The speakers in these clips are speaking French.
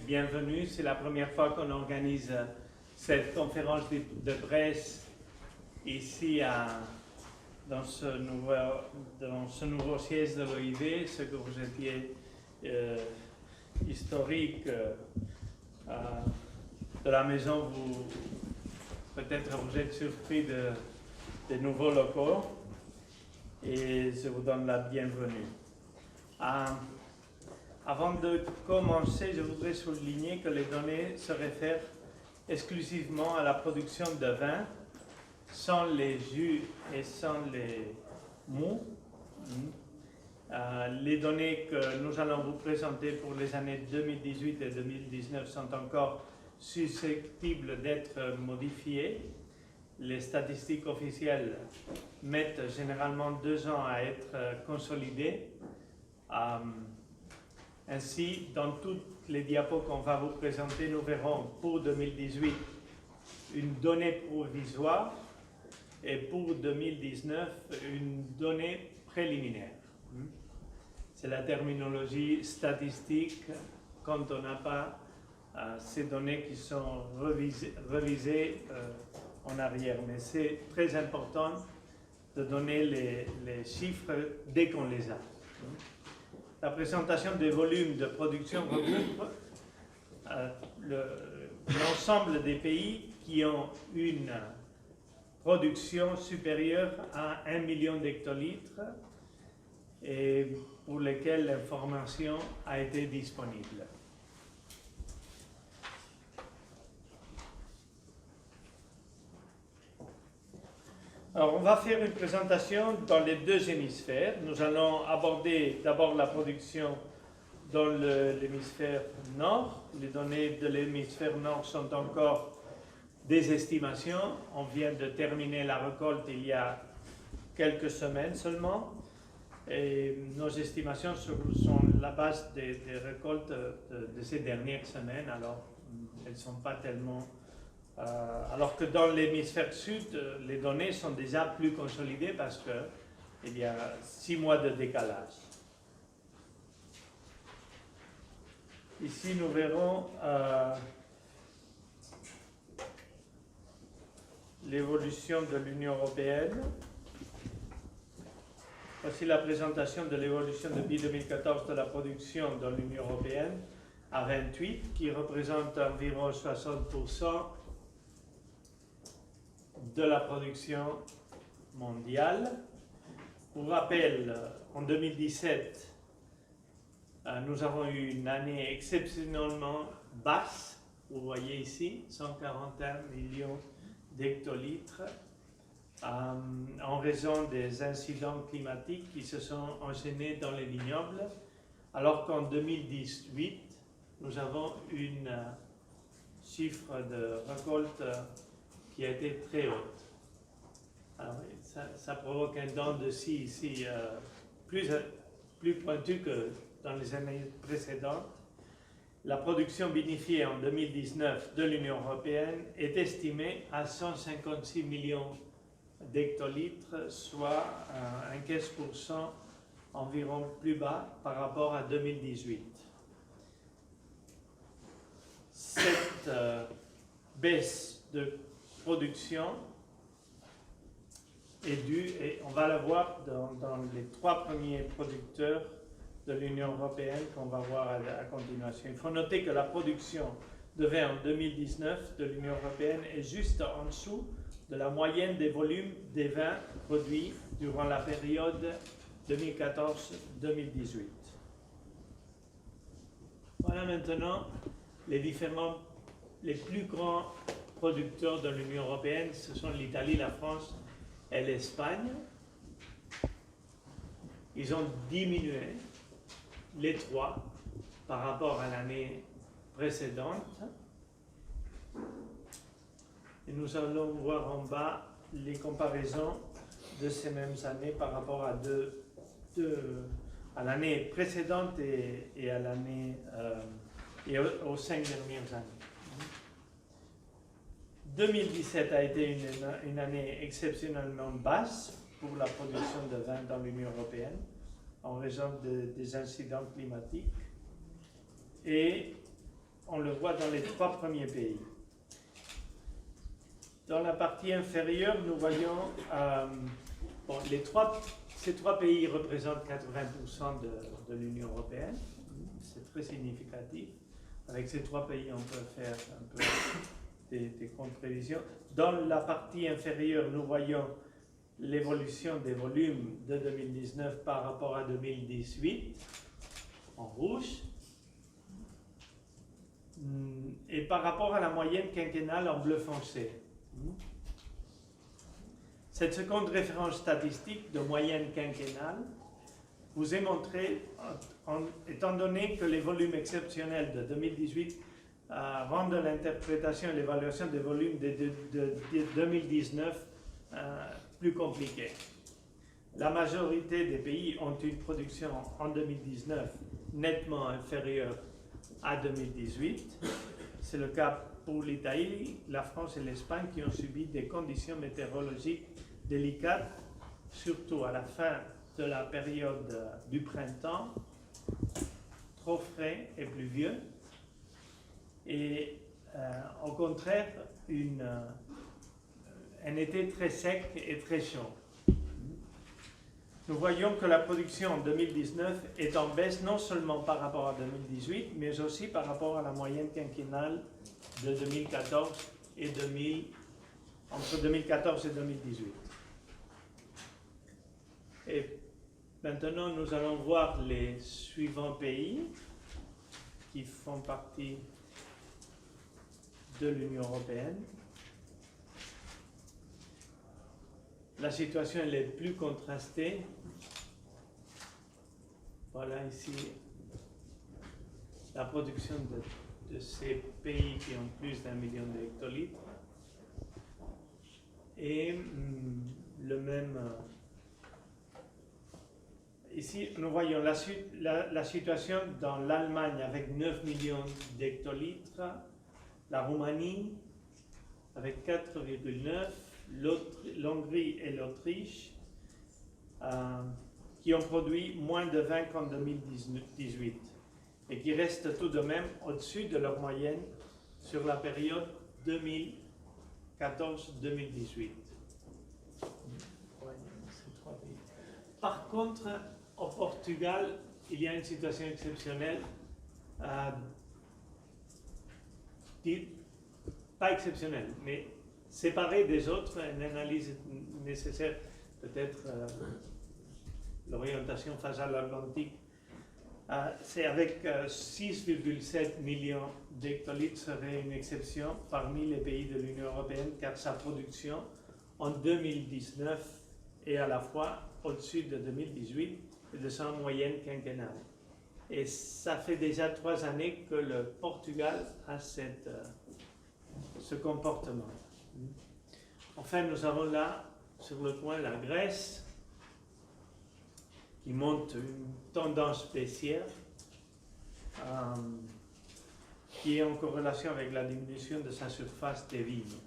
Bienvenue, c'est la première fois qu'on organise cette conférence de presse ici dans ce nouveau siège de l'OIV, ce que vous étiez historique de la maison, peut-être vous êtes surpris des nouveaux locaux et je vous donne la bienvenue. Avant de commencer, je voudrais souligner que les données se réfèrent exclusivement à la production de vin, sans les jus et sans les mous. Les données que nous allons vous présenter pour les années 2018 et 2019 sont encore susceptibles d'être modifiées. Les statistiques officielles mettent généralement 2 ans à être consolidées. Ainsi, dans toutes les diapos qu'on va vous présenter, nous verrons pour 2018 une donnée provisoire et pour 2019 une donnée préliminaire. C'est la terminologie statistique quand on n'a pas ces données qui sont révisées en arrière. Mais c'est très important de donner les chiffres dès qu'on les a. La présentation des volumes de production regroupe l'ensemble des pays qui ont une production supérieure à 1 million d'hectolitres et pour lesquels l'information a été disponible. Alors, on va faire une présentation dans les 2 hémisphères. Nous allons aborder d'abord la production dans l'hémisphère nord. Les données de l'hémisphère nord sont encore des estimations. On vient de terminer la récolte il y a quelques semaines seulement. Et nos estimations sont la base des récoltes de ces dernières semaines. Alors, elles ne sont pas tellement... alors que dans l'hémisphère sud, les données sont déjà plus consolidées parce qu'il y a 6 mois de décalage. Ici, nous verrons l'évolution de l'Union européenne. Voici la présentation de l'évolution depuis 2014 de la production dans l'Union européenne à 28, qui représente environ 60% de la production mondiale. Pour rappel, en 2017, nous avons eu une année exceptionnellement basse. Vous voyez ici, 141 millions d'hectolitres en raison des incidents climatiques qui se sont enchaînés dans les vignobles, alors qu'en 2018, nous avons une chiffre de récolte qui a été très haute. Alors, ça provoque un dent de scie ici plus pointu que dans les années précédentes. La production vinifiée en 2019 de l'Union européenne est estimée à 156 millions d'hectolitres, soit un 15% environ plus bas par rapport à 2018. Cette baisse de production est due, et on va la voir dans les 3 premiers producteurs de l'Union européenne qu'on va voir à continuation. Il faut noter que la production de vin en 2019 de l'Union européenne est juste en dessous de la moyenne des volumes des vins produits durant la période 2014-2018. Voilà maintenant les plus grands producteurs de l'Union européenne, ce sont l'Italie, la France et l'Espagne. Ils ont diminué, les 3, par rapport à l'année précédente. Et nous allons voir en bas les comparaisons de ces mêmes années par rapport à l'année précédente et à l'année et aux 5 dernières années. 2017 a été une année exceptionnellement basse pour la production de vin dans l'Union européenne en raison des incidents climatiques. Et on le voit dans les 3 premiers pays. Dans la partie inférieure, nous voyons ces 3 pays représentent 80% de l'Union européenne. C'est très significatif. Avec ces 3 pays, on peut faire un peu des contre-prévisions. Dans la partie inférieure, nous voyons l'évolution des volumes de 2019 par rapport à 2018, en rouge, et par rapport à la moyenne quinquennale en bleu foncé. Cette seconde référence statistique de moyenne quinquennale vous est montrée, étant donné que les volumes exceptionnels de 2018 rendent l'interprétation et l'évaluation des volumes de 2019 plus compliquées. La majorité des pays ont une production en 2019 nettement inférieure à 2018. C'est le cas pour l'Italie, la France et l'Espagne qui ont subi des conditions météorologiques délicates, surtout à la fin de la période du printemps, trop frais et pluvieux, et au contraire, un été très sec et très chaud. Nous voyons que la production en 2019 est en baisse non seulement par rapport à 2018, mais aussi par rapport à la moyenne quinquennale de 2014 et entre 2014 et 2018. Et maintenant, nous allons voir les suivants pays qui font partie de l'Union européenne. La situation elle est plus contrastée. Voilà ici la production de ces pays qui ont plus d'1 million d'hectolitres. Et le même... Ici, nous voyons la situation dans l'Allemagne avec 9 millions d'hectolitres, la Roumanie avec 4,9, l'Hongrie et l'Autriche qui ont produit moins de vin qu'en 2018 et qui restent tout de même au-dessus de leur moyenne sur la période 2014-2018. Par contre, au Portugal, il y a une situation exceptionnelle, pas exceptionnelle, mais séparée des autres, une analyse nécessaire, peut-être l'orientation face à l'Atlantique. C'est avec 6,7 millions d'hectolitres serait une exception parmi les pays de l'Union européenne, car sa production en 2019 est à la fois au-dessus de 2018 et de son moyenne quinquennale. Et ça fait déjà 3 années que le Portugal a ce comportement. Enfin, nous avons là, sur le coin, la Grèce, qui montre une tendance baissière, qui est en corrélation avec la diminution de sa surface des vignes.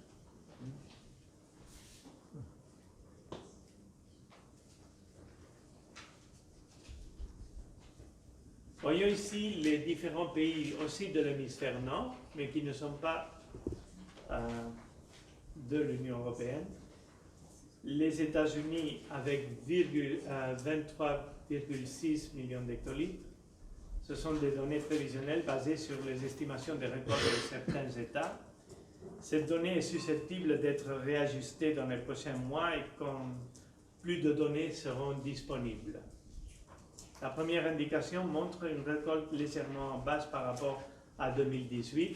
Voyons ici les différents pays aussi de l'hémisphère nord, mais qui ne sont pas de l'Union européenne. Les États-Unis avec 23,6 millions d'hectolitres. Ce sont des données prévisionnelles basées sur les estimations des récoltes de certains États. Cette donnée est susceptible d'être réajustée dans les prochains mois et quand plus de données seront disponibles. La première indication montre une récolte légèrement basse par rapport à 2018,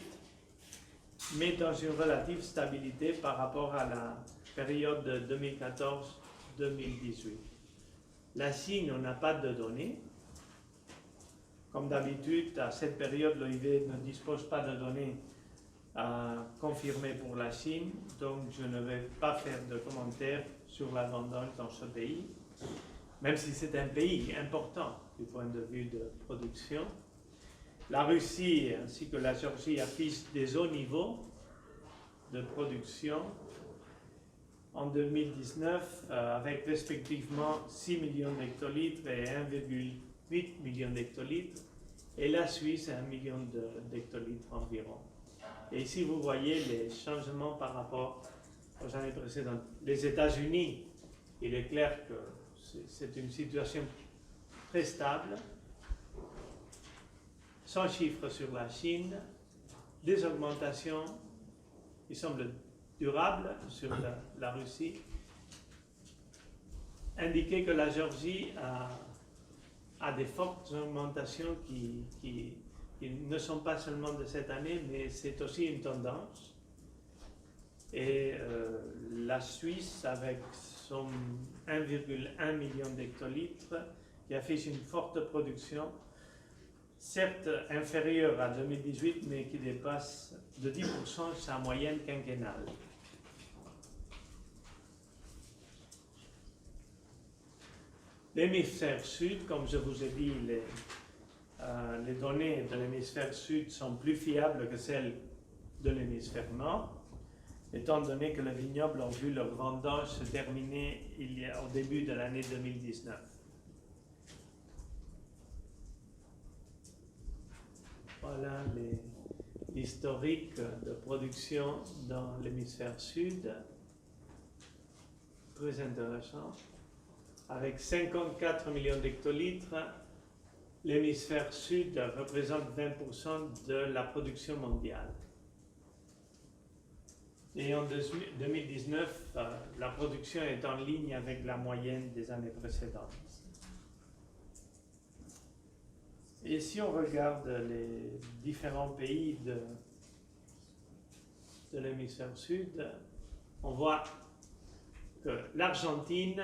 mais dans une relative stabilité par rapport à la période de 2014-2018. La Chine, on n'a pas de données. Comme d'habitude, à cette période, l'OIV ne dispose pas de données confirmées pour la Chine, donc je ne vais pas faire de commentaires sur la vendange dans ce pays, même si c'est un pays important du point de vue de production. La Russie ainsi que la Géorgie affichent des hauts niveaux de production en 2019 avec respectivement 6 millions d'hectolitres et 1,8 million d'hectolitres, et la Suisse 1 million d'hectolitres environ. Et ici vous voyez les changements par rapport aux années précédentes. Les États-Unis, il est clair que c'est une situation très stable, sans chiffre sur la Chine, des augmentations qui semblent durables sur la Russie, indiquer que la Géorgie a des fortes augmentations qui ne sont pas seulement de cette année, mais c'est aussi une tendance. Et la Suisse, avec son 1,1 million d'hectolitres, qui affiche une forte production, certes inférieure à 2018, mais qui dépasse de 10% sa moyenne quinquennale. L'hémisphère sud, comme je vous ai dit, les données de l'hémisphère sud sont plus fiables que celles de l'hémisphère nord, étant donné que les vignobles ont vu leur vendange se terminer au début de l'année 2019. Voilà l'historique de production dans l'hémisphère sud, très intéressant. Avec 54 millions d'hectolitres, l'hémisphère sud représente 20% de la production mondiale. Et en 2019, la production est en ligne avec la moyenne des années précédentes. Et si on regarde les différents pays de l'hémisphère sud, on voit que l'Argentine,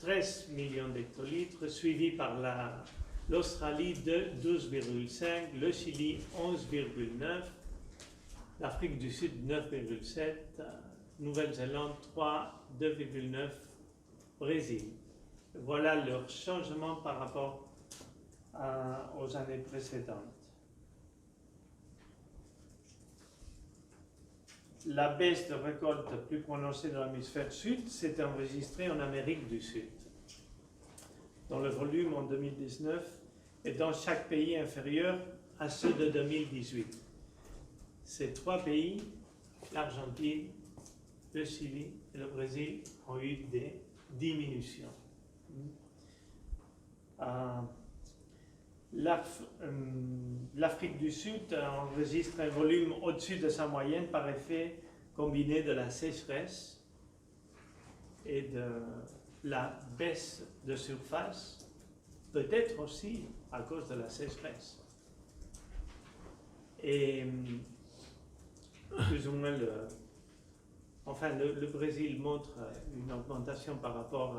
13 millions d'hectolitres, suivi par l'Australie de 12,5, le Chili 11,9, l'Afrique du Sud 9,7, Nouvelle-Zélande 3, 2,9, Brésil. Voilà leur changement par rapport aux années précédentes. La baisse de récolte plus prononcée dans l'hémisphère sud s'est enregistrée en Amérique du Sud, dont le volume en 2019 est dans chaque pays inférieur à ceux de 2018. Ces trois pays, l'Argentine, le Chili et le Brésil, ont eu des diminutions. L'Afrique du Sud enregistre un volume au-dessus de sa moyenne par effet combiné de la sécheresse et de la baisse de surface, peut-être aussi à cause de la sécheresse. Et plus ou moins le Brésil montre une augmentation par rapport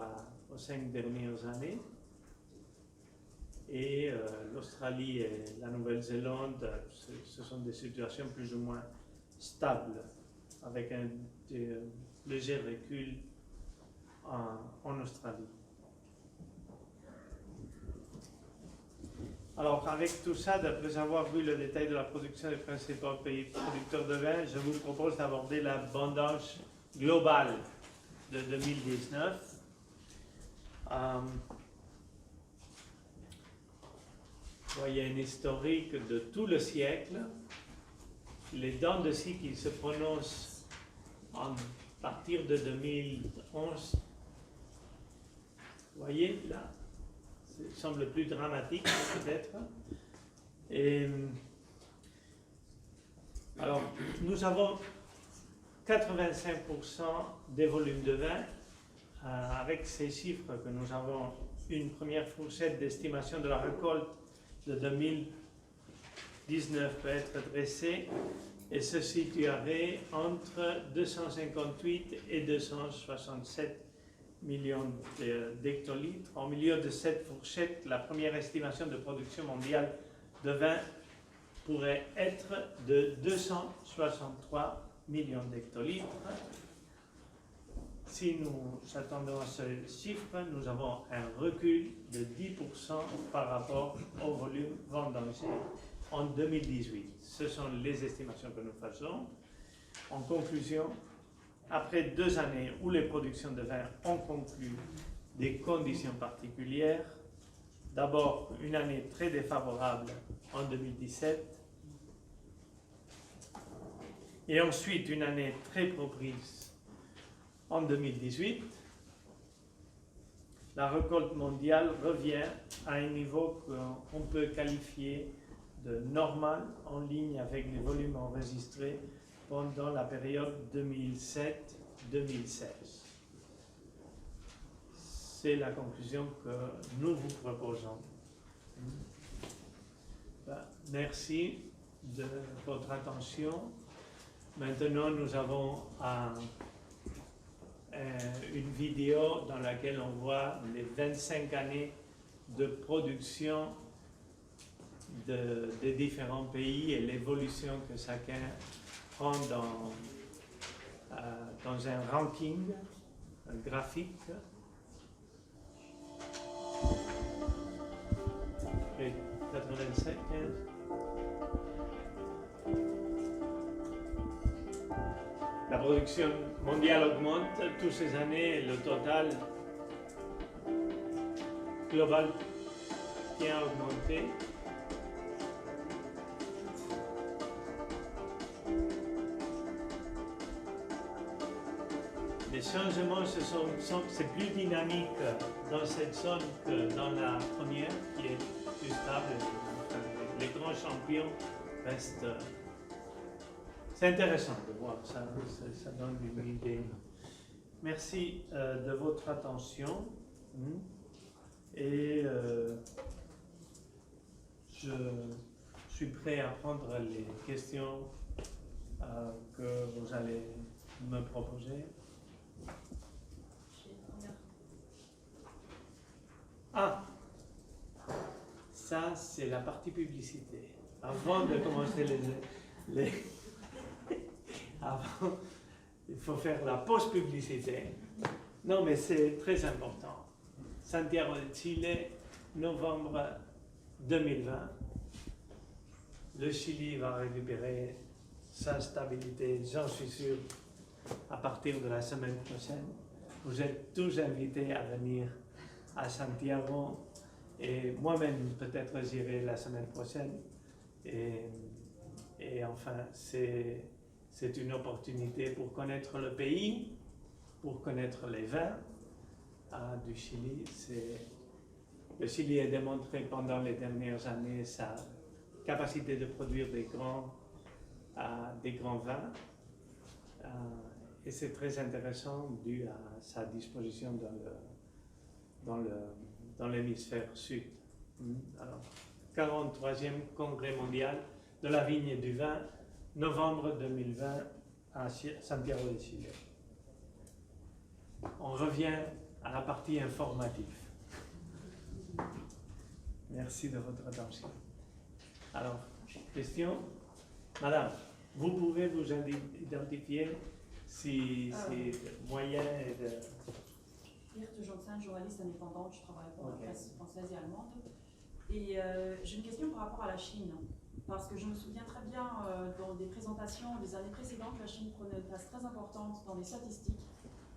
aux 5 dernières années. Et l'Australie et la Nouvelle-Zélande, ce sont des situations plus ou moins stables, avec un léger recul en Australie. Alors, avec tout ça, après avoir vu le détail de la production des principaux pays producteurs de vin, je vous propose d'aborder la vendange globale de 2019. Vous voyez un historique de tout le siècle. Les dents de scie qui se prononcent à partir de 2011. Vous voyez là, ça semble plus dramatique peut-être. Et alors, nous avons 85% des volumes de vin. Avec ces chiffres que nous avons, une première fourchette d'estimation de la récolte de 2019 peut être dressée et se situerait entre 258 et 267 millions d'hectolitres. Au milieu de cette fourchette, la première estimation de production mondiale de vin pourrait être de 263 millions d'hectolitres. Si nous attendons à ce chiffre, nous avons un recul de 10% par rapport au volume vendangé en 2018. Ce sont les estimations que nous faisons. En conclusion, après 2 années où les productions de vin ont conclu des conditions particulières, d'abord une année très défavorable en 2017, et ensuite une année très propice en 2018, la récolte mondiale revient à un niveau qu'on peut qualifier de normal, en ligne avec les volumes enregistrés pendant la période 2007-2016. C'est la conclusion que nous vous proposons. Merci de votre attention. Maintenant, nous avons une vidéo dans laquelle on voit les 25 années de production des différents pays et l'évolution que chacun prend dans un ranking, un graphique. Et 85, 15. La production mondiale augmente toutes ces années, le total global tient à augmenter. Les changements, c'est plus dynamique dans cette zone que dans la première, qui est plus stable. Les grands champions restent. C'est intéressant de voir ça, ça donne une idée. Merci de votre attention. Et je suis prêt à prendre les questions que vous allez me proposer. Ah, ça c'est la partie publicité. Avant de commencer les avant, il faut faire la pause publicité. Non, mais c'est très important. Santiago de Chile, novembre 2020. Le Chili va récupérer sa stabilité, j'en suis sûr, à partir de la semaine prochaine. Vous êtes tous invités à venir à Santiago et moi-même peut-être j'irai la semaine prochaine. Et enfin, c'est une opportunité pour connaître le pays, pour connaître les vins du Chili. Le Chili a démontré pendant les dernières années sa capacité de produire des grands vins. Et c'est très intéressant dû à sa disposition dans l'hémisphère sud. Alors, 43e congrès mondial de la vigne et du vin, novembre 2020 à Santiago de Chile. On revient à la partie informative. Merci de votre attention. Alors, question? Madame, vous pouvez vous identifier si moyen est de... Birte Johnson, journaliste indépendante, je travaille pour la presse française et allemande. Et j'ai une question par rapport à la Chine. Parce que je me souviens très bien dans des présentations des années précédentes, la Chine prenait une place très importante dans les statistiques,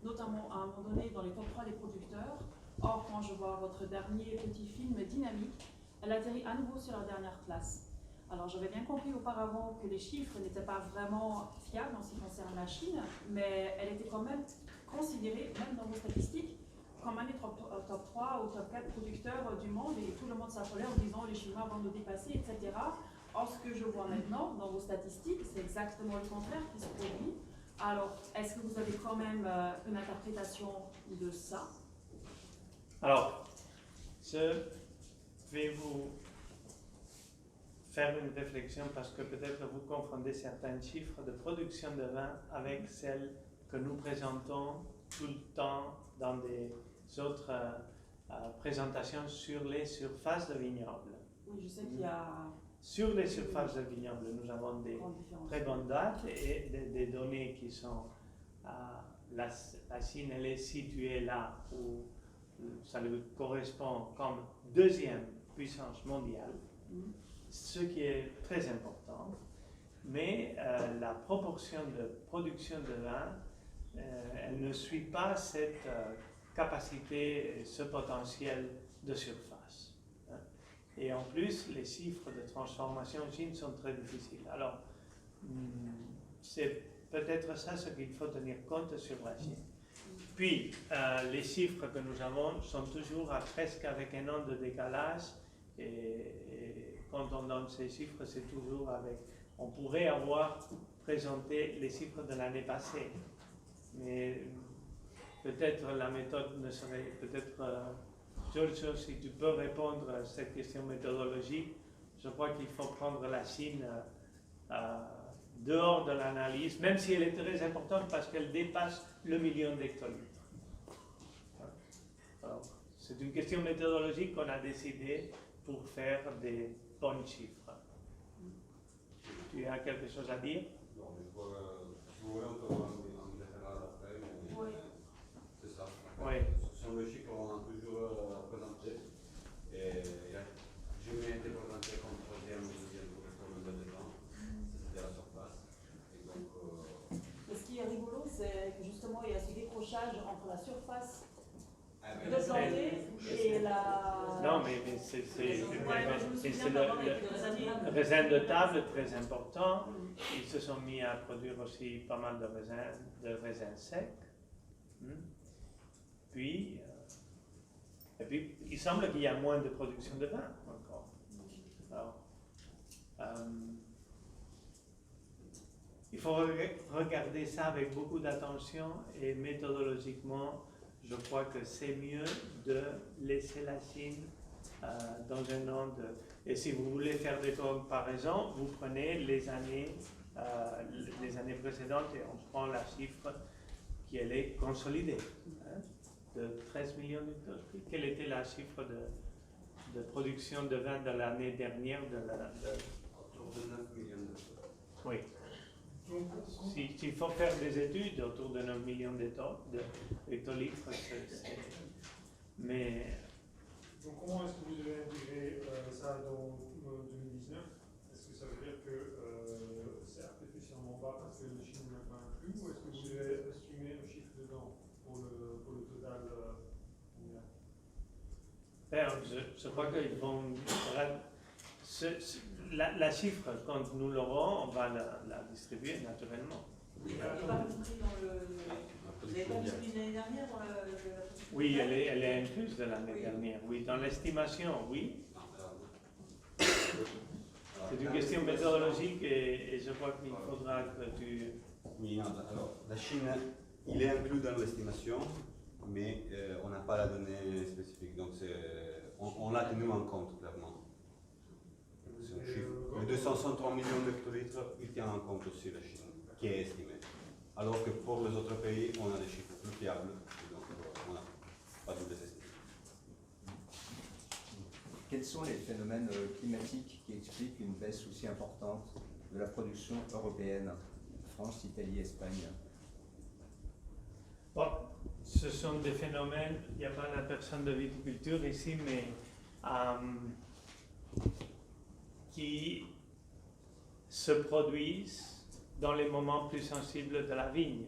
notamment à un moment donné dans les top 3 des producteurs. Or, quand je vois votre dernier petit film Dynamique, elle atterrit à nouveau sur la dernière place. Alors, j'avais bien compris auparavant que les chiffres n'étaient pas vraiment fiables en ce qui concerne la Chine, mais elle était quand même considérée, même dans vos statistiques, comme un des top 3 ou top 4 producteurs du monde, et tout le monde s'affolait en disant les Chinois vont nous dépasser, etc. Or, ce que je vois maintenant dans vos statistiques, c'est exactement le contraire qui se produit. Alors, est-ce que vous avez quand même une interprétation de ça? Alors, je vais vous faire une réflexion parce que peut-être vous confondez certains chiffres de production de vin avec celles que nous présentons tout le temps dans des autres présentations sur les surfaces de vignobles. Oui, je sais qu'il y a... Sur les surfaces de vignobles, nous avons des très bonnes dates et des données qui sont... la Chine, elle est située là où ça lui correspond comme deuxième puissance mondiale, ce qui est très important. Mais la proportion de production de vin elle ne suit pas cette capacité, ce potentiel de surface. Hein. Et en plus, les chiffres de transformation en Chine sont très difficiles. Alors, c'est peut-être ça ce qu'il faut tenir compte sur la Chine. Puis, les chiffres que nous avons sont toujours presque avec un an de décalage. Et quand on donne ces chiffres, c'est toujours avec... On pourrait avoir présenté les chiffres de l'année passée. Mais peut-être la méthode ne serait... Peut-être, Giorgio, si tu peux répondre à cette question méthodologique, je crois qu'il faut prendre la Chine dehors de l'analyse, même si elle est très importante parce qu'elle dépasse le million d'hectolitres. C'est une question méthodologique qu'on a décidé pour faire des bons chiffres. Tu as quelque chose à dire? Non, mais si vous voulez, on peut avoir un référent après. Oui. C'est ça. Oui. Sur le chiffre, on a toujours présenté. Et je m'ai été présenté comme troisième ou deuxième correspondant de temps. C'était la surface. Et donc, Et ce qui est rigolo, c'est que justement, il y a ce décrochage entre la surface ben, de planter et la... Non, mais c'est le le raisin de table très important. Ils se sont mis à produire aussi pas mal de raisins secs. Puis, et puis, il semble qu'il y a moins de production de vin encore. Alors, il faut regarder ça avec beaucoup d'attention et méthodologiquement, je crois que c'est mieux de laisser la Chine dans un an de... Et si vous voulez faire des comparaisons, vous prenez les années précédentes et on prend la chiffre qui elle est consolidée, hein, de 13 millions d'hectolitres. Quel était la chiffre de production de vin de l'année dernière autour de 9 millions de tonnes. Oui. S'il faut faire des études autour de 9 millions d'hectolitres, mais... Donc comment est-ce que vous devez intégrer ça dans 2019? Est-ce que ça veut dire que c'est artificiellement bas parce que le Chine n'a pas inclus, ou est-ce que vous devez estimer un chiffre dedans pour le total mondial? Je crois qu'ils vont... La chiffre, quand nous l'aurons, on va la distribuer naturellement. Il n'est pas compris dans vous n'avez pas distribué l'année dernière Oui, elle est incluse de l'année dernière. Oui, dans l'estimation, oui. C'est une question méthodologique et je crois qu'il faudra que tu... Oui, non, alors la Chine, il est inclus dans l'estimation, mais on n'a pas la donnée spécifique. Donc on l'a tenu en compte, clairement. C'est un chiffre. Les 263 millions d'hectolitres, il tient en compte aussi la Chine, qui est estimée. Alors que pour les autres pays, on a des chiffres plus fiables, donc on n'a pas dû les estimer. Quels sont les phénomènes climatiques qui expliquent une baisse aussi importante de la production européenne, France, Italie, Espagne? Bon, ce sont des phénomènes, il n'y a pas la personne de viticulture ici, mais qui se produisent dans les moments plus sensibles de la vigne.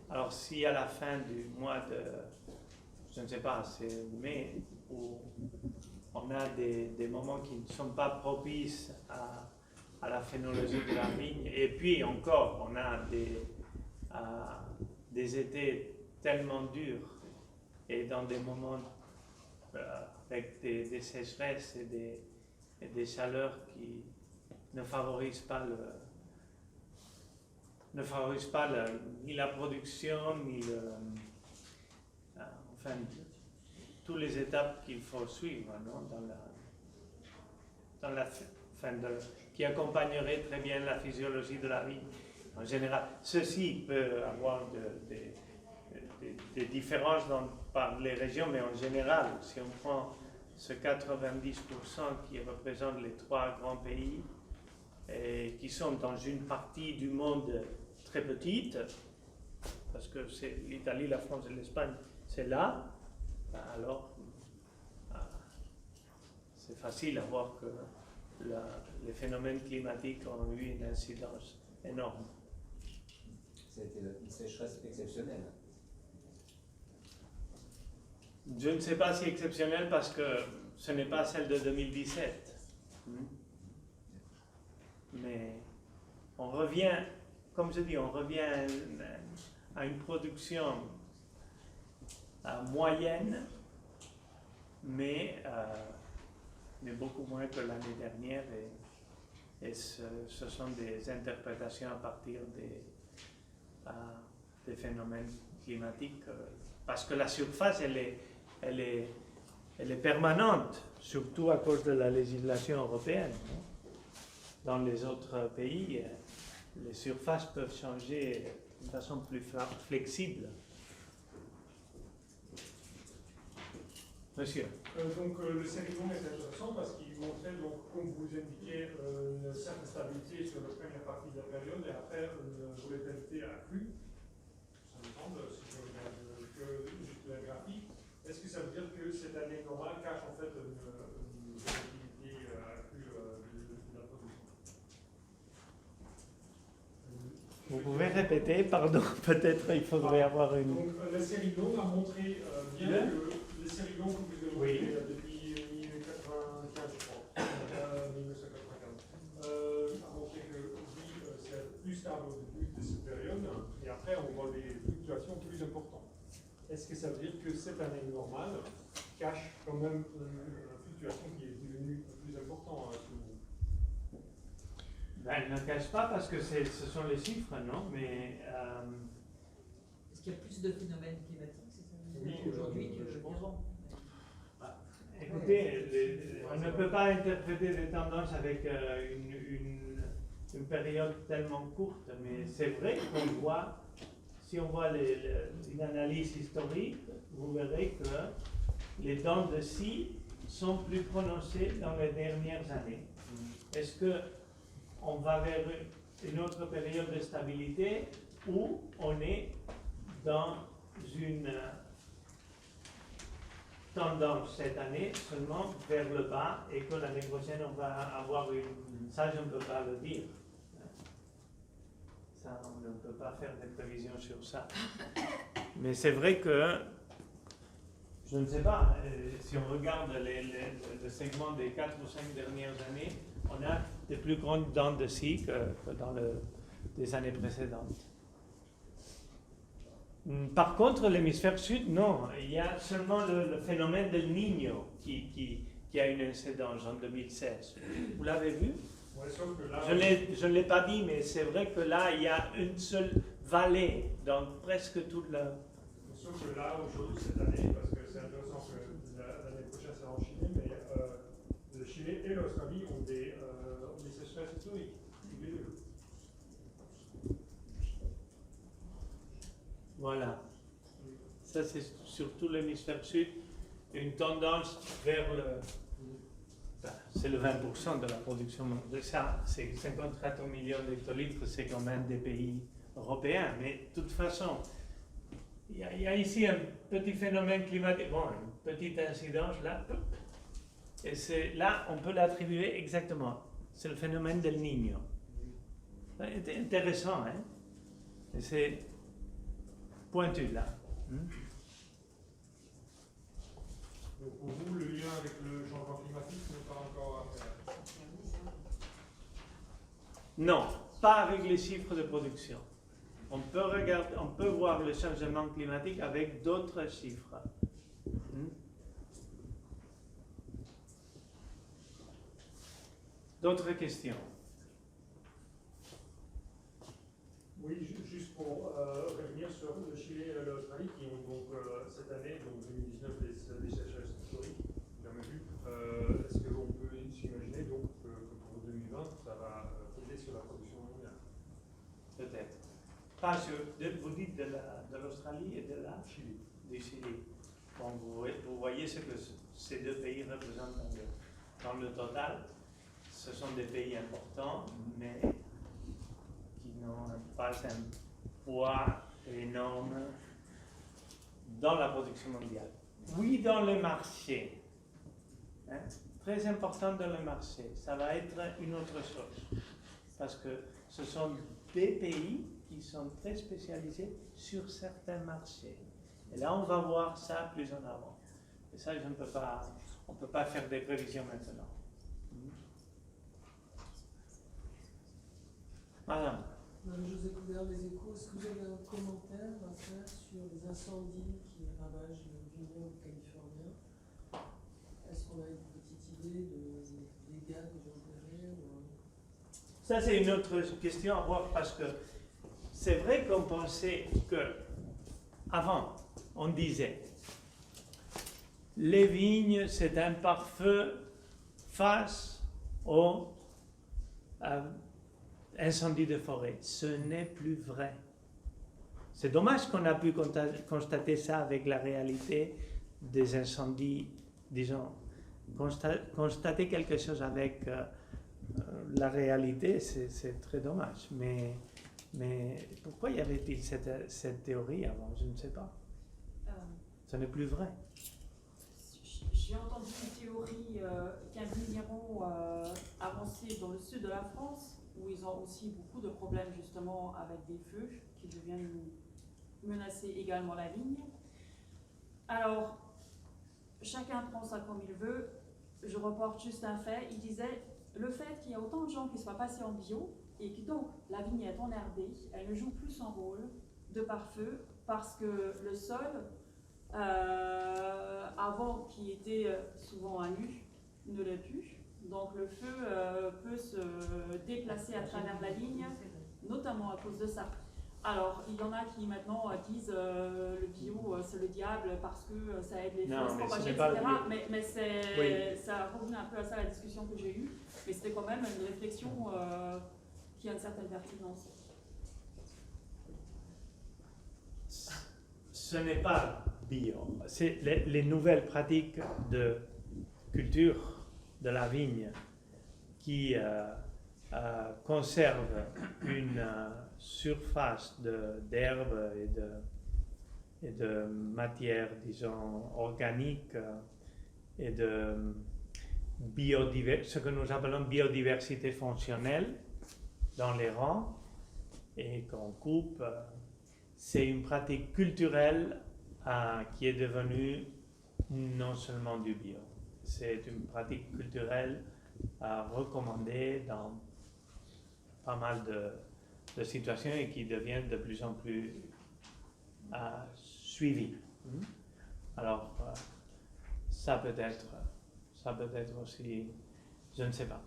Alors si à la fin du mois de, je ne sais pas, c'est mai, où on a des moments qui ne sont pas propices à la phénologie de la vigne, et puis encore, on a des étés tellement durs, et dans des moments avec des sécheresses et des chaleurs qui ne favorisent pas ni la production, ni enfin, toutes les étapes qu'il faut suivre, non, qui accompagnerait très bien la physiologie de la vie. En général, ceci peut avoir des différences par les régions, mais en général, si on prend ce 90% qui représente les 3 grands pays, et qui sont dans une partie du monde très petite, parce que c'est l'Italie, la France et l'Espagne, c'est là, alors c'est facile à voir que les phénomènes climatiques ont eu une incidence énorme. C'était une sécheresse exceptionnelle. Je ne sais pas si exceptionnel parce que ce n'est pas celle de 2017. Mais on revient, comme je dis, on revient à une production moyenne, mais beaucoup moins que l'année dernière. Et ce sont des interprétations à partir des phénomènes climatiques. Parce que la surface, elle est permanente, surtout à cause de la législation européenne. Dans les autres pays, les surfaces peuvent changer de façon plus flexible. Monsieur. Donc le Céridon est intéressant parce qu'il montrait, donc, comme vous indiquez, une certaine stabilité sur la première partie de la période et après une volatilité accrue. Ça me semble, si je regarde que juste la graphique. Est-ce que ça veut dire que cette année normale cache en fait une volatilité accrue de la production? Vous pouvez répéter, pardon, peut-être il faudrait avoir une... Donc la série longue a montré bien que les séries longues que vous avez montrées depuis 1995, je crois, 1995, a montré que oui, c'est plus stable au début de cette période et après on voit des fluctuations plus importantes. Est-ce que ça veut dire que cette année normale cache quand même une fluctuation qui est devenue plus importante selon vous? Ben, elle ne cache pas parce que ce sont les chiffres, non? Mais Est-ce qu'il y a plus de phénomènes climatiques, c'est ça? Oui, aujourd'hui que je pense. avant? écoutez, on ne peut pas interpréter les tendances avec une période tellement courte, mais c'est vrai qu'on voit, si on voit une analyse historique, vous verrez que les dents de scie sont plus prononcées dans les dernières années. Est-ce qu'on va vers une autre période de stabilité ou on est dans une tendance cette année seulement vers le bas et que l'année prochaine on va avoir une... Ça, je ne peux pas le dire. Ça, on ne peut pas faire des prévisions sur ça. Mais c'est vrai que, je ne sais pas, si on regarde le segment des 4 ou 5 dernières années, on a des plus grandes dents de scie que dans les années précédentes. Par contre, l'hémisphère sud, non. Il y a seulement le phénomène del Niño qui a une incidence en 2016. Vous l'avez vu? Ouais, sauf que là, Je ne l'ai pas dit, mais c'est vrai que là, il y a une seule vallée dans presque toute la... sauf que là, aujourd'hui, cette année, parce que c'est intéressant que l'année prochaine c'est en Chine, mais le Chili et l'Australie ont des sécheresses historiques, tous les deux. Voilà. Ça, c'est surtout l'hémisphère sud, une tendance vers le... C'est le 20% de la production mondiale. Ça, c'est 54 millions d'hectolitres, c'est quand même des pays européens. Mais de toute façon, il y a ici un petit phénomène climatique, bon, une petite incidence là. Et là, on peut l'attribuer exactement. C'est le phénomène del Niño. C'est intéressant, hein? Et c'est pointu là. Donc pour vous, le lien avec le changement climatique n'est pas encore à faire. Non, pas avec les chiffres de production. On peut voir le changement climatique avec d'autres chiffres. D'autres questions? Oui, juste pour revenir sur le Chili et l'Australie qui ont donc cette année, donc 2019, des sécheresses historiques, jamais vu. Est-ce qu'on peut s'imaginer donc que pour 2020, ça va peser sur la production mondiale? Peut-être. Pas sur, vous dites de l'Australie et de la Chili. Du Chili. Bon, vous voyez ce que ces deux pays représentent dans le total. Ce sont des pays importants, mais qui n'ont pas un poids énorme dans la production mondiale. Oui, dans le marché. Hein? Très important dans le marché. Ça va être une autre chose. Parce que ce sont des pays qui sont très spécialisés sur certains marchés. Et là, on va voir ça plus en avant. Et ça, on ne peut pas faire des prévisions maintenant. Madame. José Couvert des Échos, est-ce que vous avez un commentaire à faire sur les incendies qui ravagent le vignoble californien? Est-ce qu'on a une petite idée des dégâts que vous opérez Ça, c'est une autre question à voir parce que c'est vrai qu'on pensait que, avant, on disait les vignes, c'est un pare-feu face aux incendies de forêt. Ce n'est plus vrai. C'est dommage qu'on a pu constater ça avec la réalité des incendies, disons, constater quelque chose avec la réalité, c'est très dommage. Mais pourquoi y avait-il cette théorie avant? Je ne sais pas. Ce n'est plus vrai. J'ai entendu une théorie qu'un vigneron avancé dans le sud de la France, où ils ont aussi beaucoup de problèmes justement avec des feux qui deviennent menacer également la vigne. Alors, chacun prend ça comme il veut. Je reporte juste un fait. Il disait, le fait qu'il y a autant de gens qui soient passés en bio et que donc la vigne est enherbée, elle ne joue plus son rôle de pare-feu parce que le sol, avant qui était souvent à nu, ne l'est plus. Donc le feu peut se déplacer à travers la vigne, notamment à cause de ça. Alors, il y en a qui maintenant disent le bio c'est le diable parce que ça aide les feux à se propager, etc. Mais ça revient un peu à ça la discussion que j'ai eue. Mais c'était quand même une réflexion qui a une certaine pertinence. Ce n'est pas bio. C'est les nouvelles pratiques de culture de la vigne qui conservent une surface d'herbe et de matière, disons, organique et de ce que nous appelons biodiversité fonctionnelle dans les rangs et qu'on coupe. C'est une pratique culturelle qui est devenue non seulement du bio. C'est une pratique culturelle recommandée dans pas mal de situations et qui devient de plus en plus suivie. Alors, ça peut être aussi, je ne sais pas.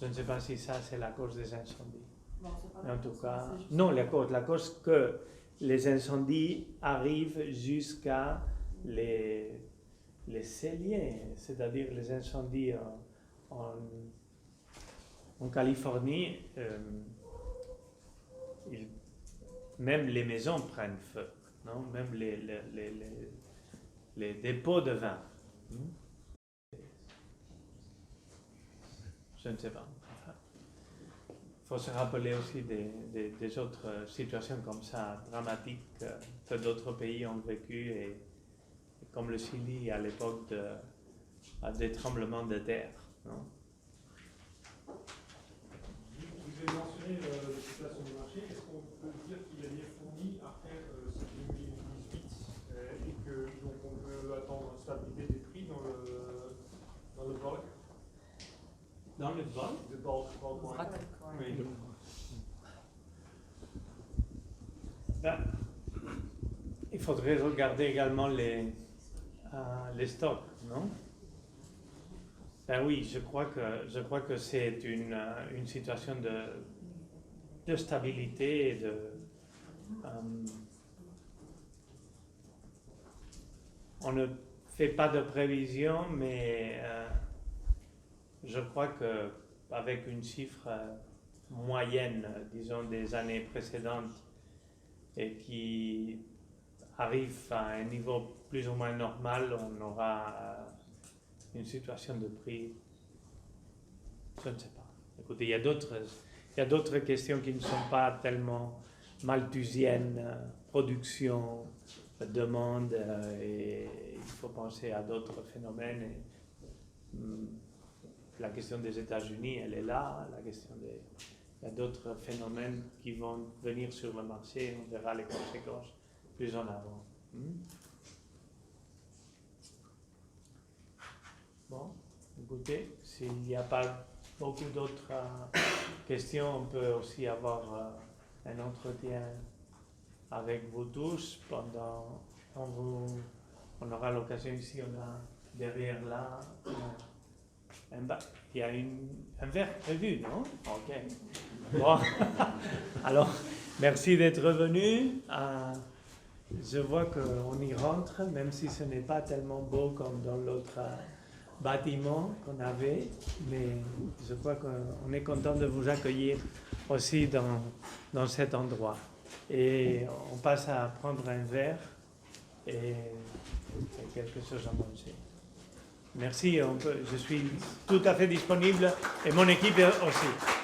Je ne sais pas si ça c'est la cause des incendies. Non, c'est pas Mais en la tout cause, cas, c'est juste- non, la cause que les incendies arrivent jusqu'à les celliers, c'est-à-dire les incendies en Californie, même les maisons prennent feu, non? Même les dépôts de vin. Je ne sais pas. Il faut se rappeler aussi des autres situations comme ça, dramatiques, que d'autres pays ont vécues, et comme le Chili à l'époque des tremblements de terre. Non? Vous avez mentionné la situation du marché. Est-ce qu'on peut dire qu'il a bien fourni après ce 2018 et que donc on peut attendre une stabilité des prix dans le bulk? Dans le vol? Le bulk wine. Oui. Ben, il faudrait regarder également les stocks, non? Ben oui, je crois que c'est une situation de stabilité et on ne fait pas de prévision, mais je crois qu'avec une chiffre moyenne, disons, des années précédentes et qui arrive à un niveau plus ou moins normal, on aura une situation de prix, je ne sais pas. Écoutez, il y a d'autres questions qui ne sont pas tellement malthusiennes, production, demande, et il faut penser à d'autres phénomènes. La question des États-Unis, elle est là, la question il y a d'autres phénomènes qui vont venir sur le marché. On verra les conséquences plus en avant. Bon, écoutez, s'il n'y a pas beaucoup d'autres questions, on peut aussi avoir un entretien avec vous tous pendant. On aura l'occasion ici, on a derrière là. Il y a un verre prévu, non? Ok. Bon. Alors, merci d'être venu. Je vois qu'on y rentre, même si ce n'est pas tellement beau comme dans l'autre bâtiment qu'on avait, mais je crois qu'on est content de vous accueillir aussi dans cet endroit. Et on passe à prendre un verre et quelque chose à manger. Merci, je suis tout à fait disponible et mon équipe aussi.